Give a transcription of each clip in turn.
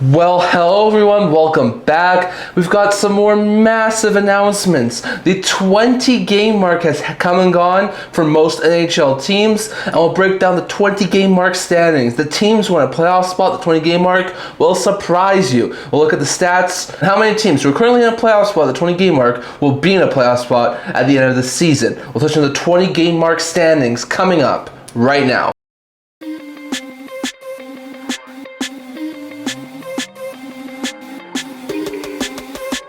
Well, hello everyone, welcome back. We've got some more massive announcements. The 20 game mark has come and gone for most NHL teams, and we'll break down the 20 game mark standings. The teams who want a playoff spot, the 20 game mark, will surprise you. We'll look at the stats, and how many teams who are currently in a playoff spot, the 20 game mark, will be in a playoff spot at the end of the season. We'll touch on the 20 game mark standings coming up right now.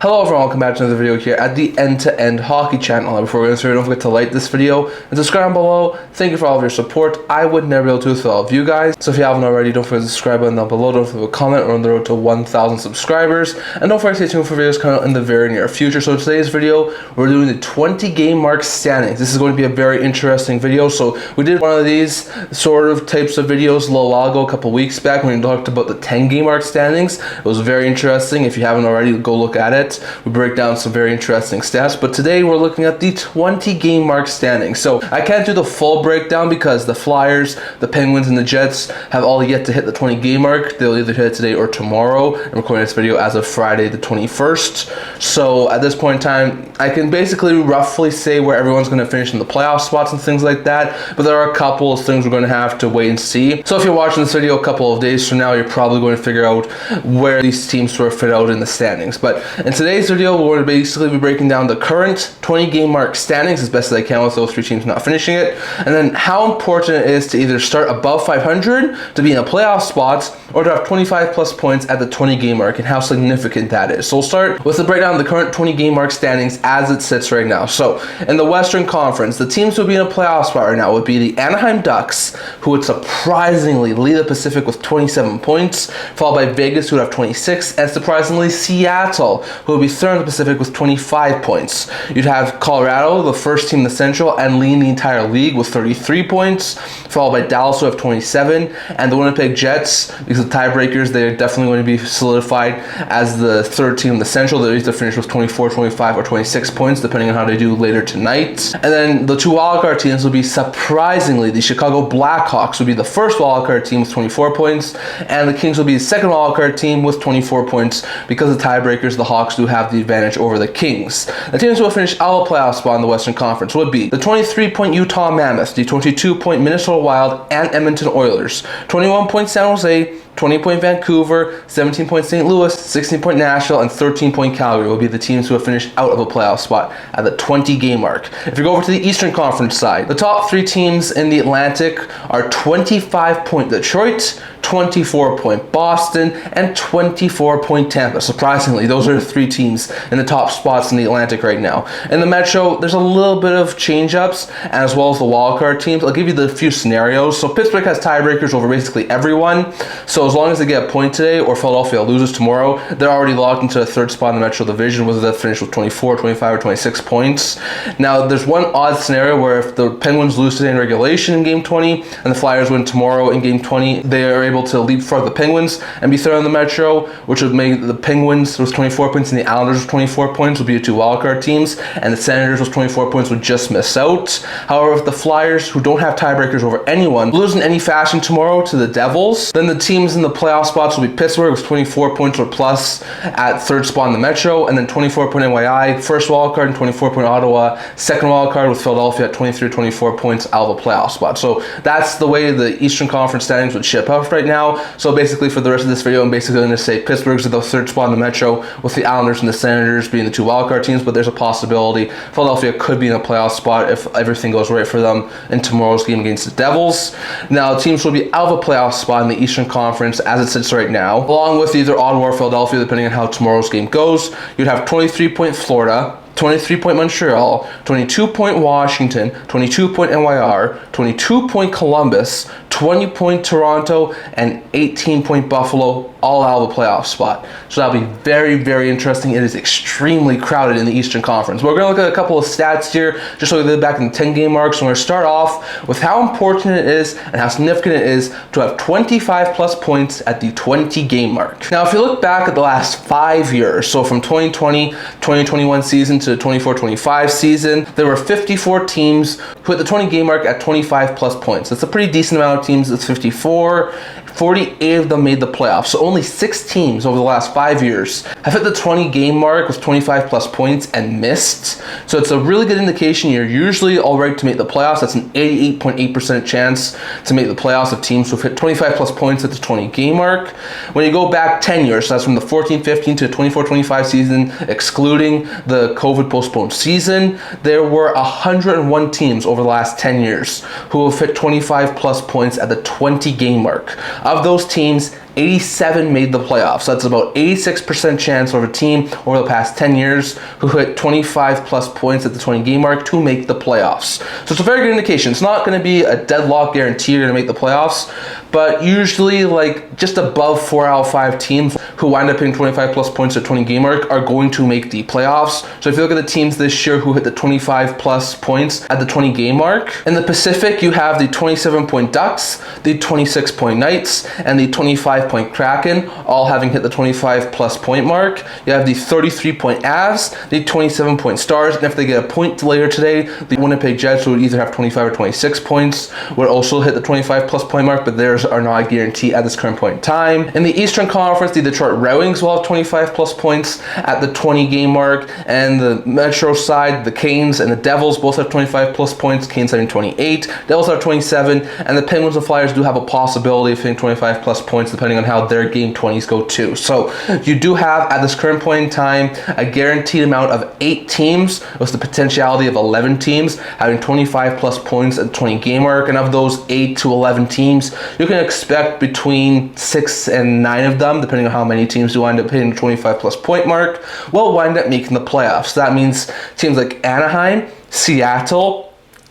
Hello everyone, welcome back to another video here at the End-to-End Hockey channel. And before we get started, don't forget to like this video and subscribe below. Thank you for all of your support. I would never be able to do this without all of you guys. So if you haven't already, don't forget to subscribe button down below. Don't forget to comment. We're on the road to 1,000 subscribers. And don't forget to stay tuned for videos coming out in the very near future. So in today's video, we're doing the 20 game mark standings. This is going to be a very interesting video. So we did one of these sort of types of videos a little while ago, a couple weeks back, when we talked about the 10 game mark standings. It was very interesting. If you haven't already, go look at it. We break down some very interesting stats, but today we're looking at the 20 game mark standings. So I can't do the full breakdown because the Flyers, the Penguins, and the Jets have all yet to hit the 20 game mark. They'll either hit it today or tomorrow. I'm recording this video as of Friday the 21st. So at this point in time, I can basically roughly say where everyone's going to finish in the playoff spots and things like that, but there are a couple of things we're going to have to wait and see. So if you're watching this video a couple of days from now, you're probably going to figure out where these teams sort of fit out in the standings. But in today's video, we're going to basically be breaking down the current 20 game mark standings as best as I can with those three teams not finishing it, and then how important it is to either start above 500 to be in a playoff spot or to have 25 plus points at the 20 game mark, and how significant that is. So we'll start with the breakdown of the current 20 game mark standings as it sits right now. So in the Western Conference, the teams who would be in a playoff spot right now would be the Anaheim Ducks, who would surprisingly lead the Pacific with 27 points, followed by Vegas, who would have 26, and surprisingly Seattle, who would be third in the Pacific with 25 points. You'd have Colorado, the first team in the Central, and leading the entire league with 33 points, followed by Dallas, who have 27, and the Winnipeg Jets, because of tiebreakers, they're definitely going to be solidified as the third team in the Central. They'll either finish with 24, 25, or 26 points, depending on how they do later tonight. And then the two wildcard teams will be, surprisingly, the Chicago Blackhawks will be the first wildcard team with 24 points, and the Kings will be the second wildcard team with 24 points. Because of tiebreakers, the Hawks do have the advantage over the Kings. The teams who will finish out of the playoff spot in the Western Conference would be the 23-point Utah Mammoth, the 22-point Minnesota Wild, and Edmonton Oilers, 21-point San Jose, 20-point Vancouver, 17-point St. Louis, 16-point Nashville, and 13-point Calgary will be the teams who have finished out of a playoff spot at the 20 game mark. If you go over to the Eastern Conference side, the top three teams in the Atlantic are 25-point Detroit, 24-point Boston, and 24-point Tampa. Surprisingly, those are the three teams in the top spots in the Atlantic right now. In the Metro, there's a little bit of change-ups, as well as the wildcard teams. I'll give you the few scenarios. So Pittsburgh has tiebreakers over basically everyone. So as long as they get a point today or Philadelphia loses tomorrow, they're already locked into a third spot in the Metro Division, whether they finish with 24, 25, or 26 points. Now, there's one odd scenario where if the Penguins lose today in regulation in Game 20 and the Flyers win tomorrow in Game 20, they are able to leapfrog the Penguins and be third in the Metro, which would make the Penguins with 24 points and the Islanders with 24 points would be the two wildcard teams, and the Senators with 24 points would just miss out. However, if the Flyers, who don't have tiebreakers over anyone, lose in any fashion tomorrow to the Devils, then the teams in the playoff spots will be Pittsburgh with 24 points or plus at third spot in the Metro, and then 24-point NYI, first wildcard, and 24-point Ottawa, second wildcard, with Philadelphia at 23 or 24 points out of a playoff spot. So that's the way the Eastern Conference standings would ship out right now. So basically for the rest of this video, I'm basically going to say Pittsburgh's at the third spot in the Metro, with the Islanders and the Senators being the two wildcard teams, but there's a possibility Philadelphia could be in a playoff spot if everything goes right for them in tomorrow's game against the Devils. Now, teams will be out of a playoff spot in the Eastern Conference as it sits right now, along with either Ottawa or Philadelphia, depending on how tomorrow's game goes. You'd have 23-point Florida, 23-point Montreal, 22-point Washington, 22-point NYR, 22-point Columbus, 20-point Toronto, and 18-point Buffalo, all out of the playoff spot. So that'll be very, very interesting. It is extremely crowded in the Eastern Conference. We're going to look at a couple of stats here, just so we get back in the 10-game mark. So we're going to start off with how important it is and how significant it is to have 25 plus points at the 20-game mark. Now, if you look back at the last 5 years, so from 2020, 2021 season to the 24-25 season, there were 54 teams who hit the 20-game mark at 25 plus points. That's a pretty decent amount of teams. It's 54. 48 of them made the playoffs. So only 6 teams over the last 5 years have hit the 20 game mark with 25 plus points and missed. So it's a really good indication you're usually all right to make the playoffs. That's an 88.8% chance to make the playoffs of teams who've hit 25 plus points at the 20 game mark. When you go back 10 years, so that's from the 14-15 to the 24-25 season, excluding the COVID postponed season, there were 101 teams over the last 10 years who have hit 25 plus points at the 20 game mark. Of those teams, 87 made the playoffs. So that's about 86% chance of a team over the past 10 years who hit 25 plus points at the 20 game mark to make the playoffs. So it's a very good indication. It's not going to be a deadlock guarantee you're going to make the playoffs, but usually like just above 4 out of 5 teams who wind up hitting 25 plus points at 20 game mark are going to make the playoffs. So if you look at the teams this year who hit the 25 plus points at the 20 game mark, in the Pacific you have the 27-point Ducks, the 26-point Knights, and the 25-point Kraken, all having hit the 25 plus point mark. You have the 33-point Avs, the 27-point Stars, and if they get a point later today, the Winnipeg Jets, who would either have 25 or 26 points, would also hit the 25 plus point mark, but theirs are not a guarantee at this current point in time. In the Eastern Conference, the Detroit Red Wings will have 25 plus points at the 20 game mark, and the Metro side, the Canes and the Devils both have 25 plus points, Canes having 28, Devils have 27, and the Penguins and Flyers do have a possibility of hitting 25 plus points depending on how their game 20s go too. So you do have at this current point in time a guaranteed amount of 8 teams with the potentiality of 11 teams having 25 plus points at the 20 game mark, and of those 8 to 11 teams you can expect between 6 and 9 of them, depending on how many teams do wind up hitting the 25 plus point mark, will wind up making the playoffs. So that means teams like Anaheim, Seattle,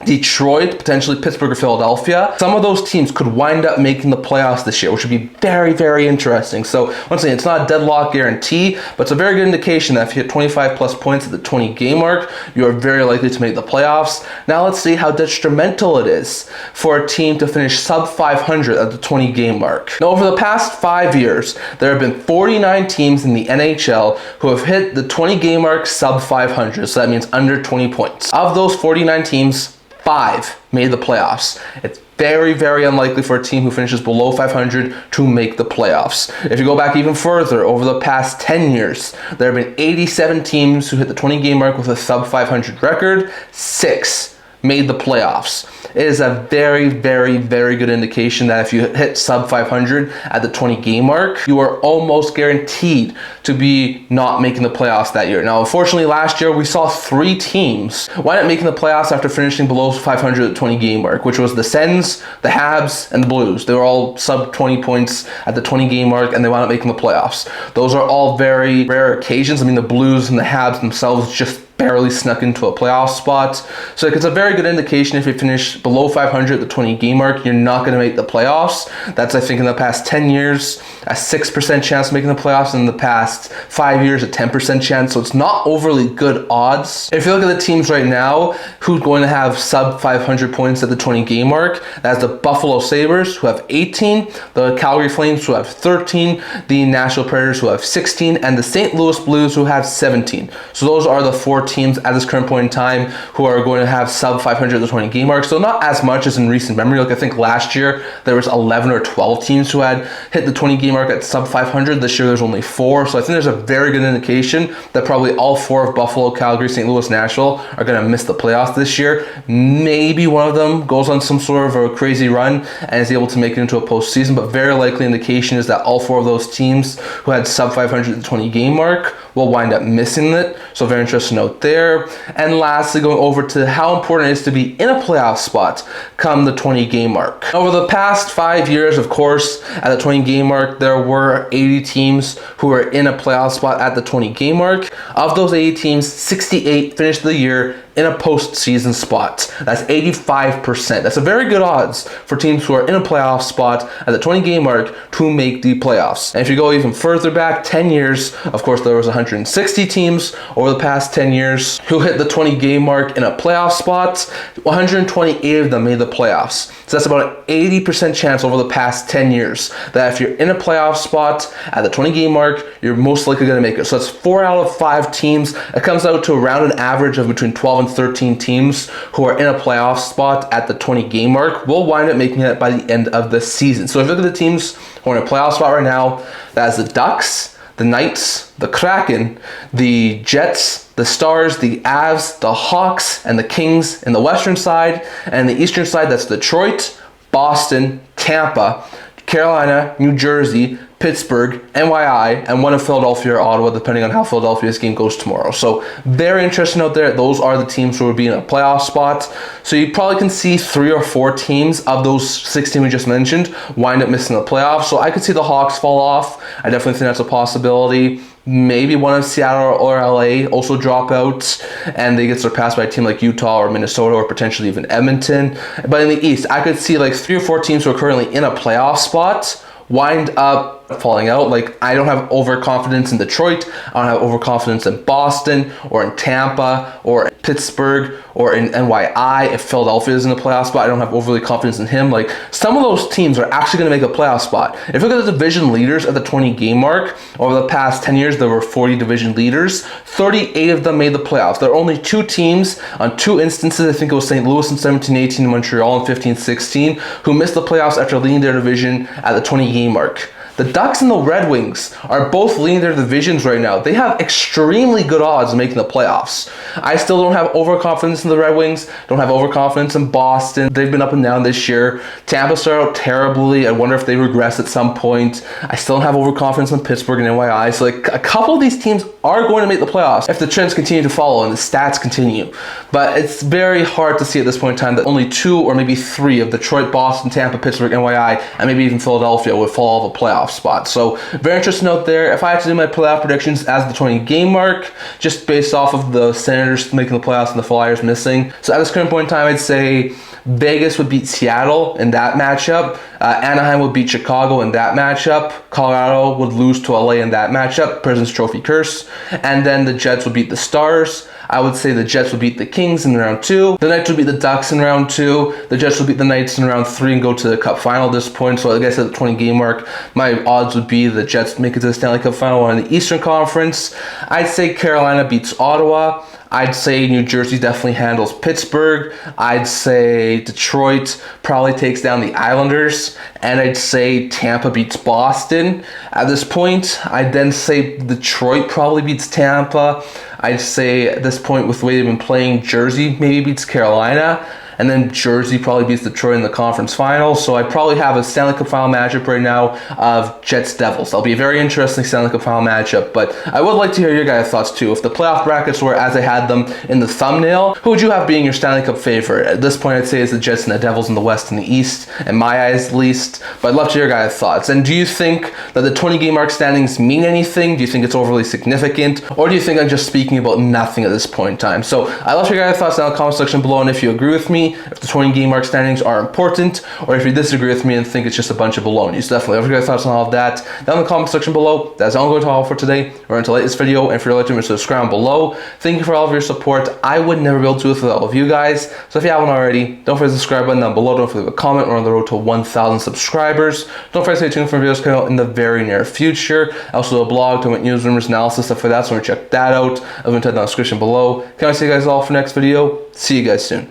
Detroit, potentially Pittsburgh or Philadelphia. Some of those teams could wind up making the playoffs this year, which would be very, very interesting. So once again, it's not a deadlock guarantee, but it's a very good indication that if you hit 25 plus points at the 20 game mark, you are very likely to make the playoffs. Now let's see how detrimental it is for a team to finish sub 500 at the 20 game mark. Now over the past 5 years, there have been 49 teams in the NHL who have hit the 20 game mark sub 500. So that means under 20 points. Of those 49 teams, 5 made the playoffs. It's very, very unlikely for a team who finishes below 500 to make the playoffs. If you go back even further, over the past 10 years, there have been 87 teams who hit the 20 game mark with a sub 500 record. 6 made the playoffs. It is a very, very, very good indication that if you hit sub 500 at the 20 game mark, you are almost guaranteed to be not making the playoffs that year. Now, unfortunately, last year we saw 3 teams wind up making the playoffs after finishing below 500 at the 20 game mark, which was the Sens, the Habs, and the Blues. They were all sub 20 points at the 20 game mark, and they wound up making the playoffs. Those are all very rare occasions. I mean, the Blues and the Habs themselves just barely snuck into a playoff spot. So it's a very good indication if you finish below 500 at the 20 game mark, you're not going to make the playoffs. That's, I think, in the past 10 years, a 6% chance of making the playoffs. In the past 5 years, a 10% chance. So it's not overly good odds. If you look at the teams right now who's going to have sub 500 points at the 20 game mark, that's the Buffalo Sabres, who have 18, the Calgary Flames, who have 13, the Nashville Predators, who have 16, and the St. Louis Blues, who have 17. So those are the 4 teams at this current point in time who are going to have sub 500 at the 20 game mark. So not as much as in recent memory. Like I think last year there was 11 or 12 teams who had hit the 20 game mark at sub 500. This year there's only 4. So I think there's a very good indication that probably all 4 of Buffalo, Calgary, St. Louis, Nashville are going to miss the playoffs this year. Maybe one of them goes on some sort of a crazy run and is able to make it into a postseason, but very likely indication is that all 4 of those teams who had sub 500 at the 20 game mark will wind up missing it. So very interesting note there. And lastly, going over to how important it is to be in a playoff spot come the 20 game mark. Over the past 5 years, of course, at the 20 game mark, there were 80 teams who were in a playoff spot at the 20 game mark. Of those 80 teams, 68 finished the year in a postseason spot. That's 85%. That's a very good odds for teams who are in a playoff spot at the 20 game mark to make the playoffs. And if you go even further back, 10 years, of course, there was 160 teams over the past 10 years who hit the 20 game mark in a playoff spot. 128 of them made the playoffs. So that's about an 80% chance over the past 10 years that if you're in a playoff spot at the 20 game mark, you're most likely going to make it. So that's 4 out of 5 teams. It comes out to around an average of between 12 12 and 13 teams who are in a playoff spot at the 20 game mark will wind up making it by the end of the season. So if you look at the teams who are in a playoff spot right now, that's the Ducks, the Knights, the Kraken, the Jets, the Stars, the Avs, the Hawks, and the Kings in the western side. And the eastern side, that's Detroit, Boston, Tampa, Carolina, New Jersey, Pittsburgh, NYI, and one in Philadelphia or Ottawa, depending on how Philadelphia's game goes tomorrow. So very interesting out there. Those are the teams who will be in a playoff spot. So you probably can see 3 or 4 teams of those 16 we just mentioned wind up missing the playoffs. So I could see the Hawks fall off. I definitely think that's a possibility. Maybe one of Seattle or LA also drop out and they get surpassed by a team like Utah or Minnesota or potentially even Edmonton. But in the East, I could see like 3 or 4 teams who are currently in a playoff spot wind up falling out. Like, I don't have overconfidence in Detroit. I don't have overconfidence in Boston or in Tampa or in Pittsburgh or in NYI. If Philadelphia is in the playoff spot, I don't have overly confidence in him. Like, some of those teams are actually going to make a playoff spot. If you look at the division leaders at the 20 game mark, over the past 10 years, there were 40 division leaders. 38 of them made the playoffs. There are only 2 teams on 2 instances, I think it was St. Louis in 17-18 and Montreal in 15-16, who missed the playoffs after leading their division at the 20 game mark. The Ducks and the Red Wings are both leading their divisions right now. They have extremely good odds of making the playoffs. I still don't have overconfidence in the Red Wings. Don't have overconfidence in Boston. They've been up and down this year. Tampa started out terribly. I wonder if they regress at some point. I still don't have overconfidence in Pittsburgh and NYI. So like, a couple of these teams are going to make the playoffs if the trends continue to follow and the stats continue. But it's very hard to see at this point in time that only 2 or maybe 3 of Detroit, Boston, Tampa, Pittsburgh, NYI, and maybe even Philadelphia would fall off a playoff spot. So very interesting note there. If I had to do my playoff predictions as the 20 game mark, just based off of the Senators making the playoffs and the Flyers missing. So at this current point in time, I'd say Vegas would beat Seattle in that matchup. Anaheim would beat Chicago in that matchup. Colorado would lose to LA in that matchup. President's Trophy curse. And then the Jets would beat the Stars. I would say the Jets would beat the Kings in round 2. The Knights would beat the Ducks in round 2. The Jets would beat the Knights in round 3 and go to the Cup final at this point. So I guess at the 20 game mark, my odds would be the Jets make it to the Stanley Cup final. Or in the Eastern Conference, I'd say Carolina beats Ottawa. I'd say New Jersey definitely handles Pittsburgh. I'd say Detroit probably takes down the Islanders. And I'd say Tampa beats Boston. At this point, I'd then say Detroit probably beats Tampa. I'd say at this point, with the way they've been playing, Jersey maybe beats Carolina. And then Jersey probably beats Detroit in the conference final. So I probably have a Stanley Cup final matchup right now of Jets-Devils. That'll be a very interesting Stanley Cup final matchup. But I would like to hear your guys' thoughts too. If the playoff brackets were as I had them in the thumbnail, who would you have being your Stanley Cup favorite? At this point, I'd say it's the Jets and the Devils in the West and the East, in my eyes at least. But I'd love to hear your guys' thoughts. And do you think that the 20 game mark standings mean anything? Do you think it's overly significant? Or do you think I'm just speaking about nothing at this point in time? So I'd love to hear your guys' thoughts down in the comment section below. And if you agree with me, if the 20 game mark standings are important, or if you disagree with me and think it's just a bunch of baloney. So definitely, have your guys' thoughts on all of that down in the comment section below. That's all I'm going to talk for today. We're going to like this video, and if you're liking, subscribe below. Thank you for all of your support. I would never be able to do this without all of you guys. So if you haven't already, don't forget the subscribe button down below. Don't forget to leave a comment. We're on the road to 1,000 subscribers. Don't forget to stay tuned for videos coming out in the very near future. I also do a blog talking about news, rumors, analysis, stuff like that. So check that out. I'll link to that in the description below. Can I see you guys all for next video? See you guys soon.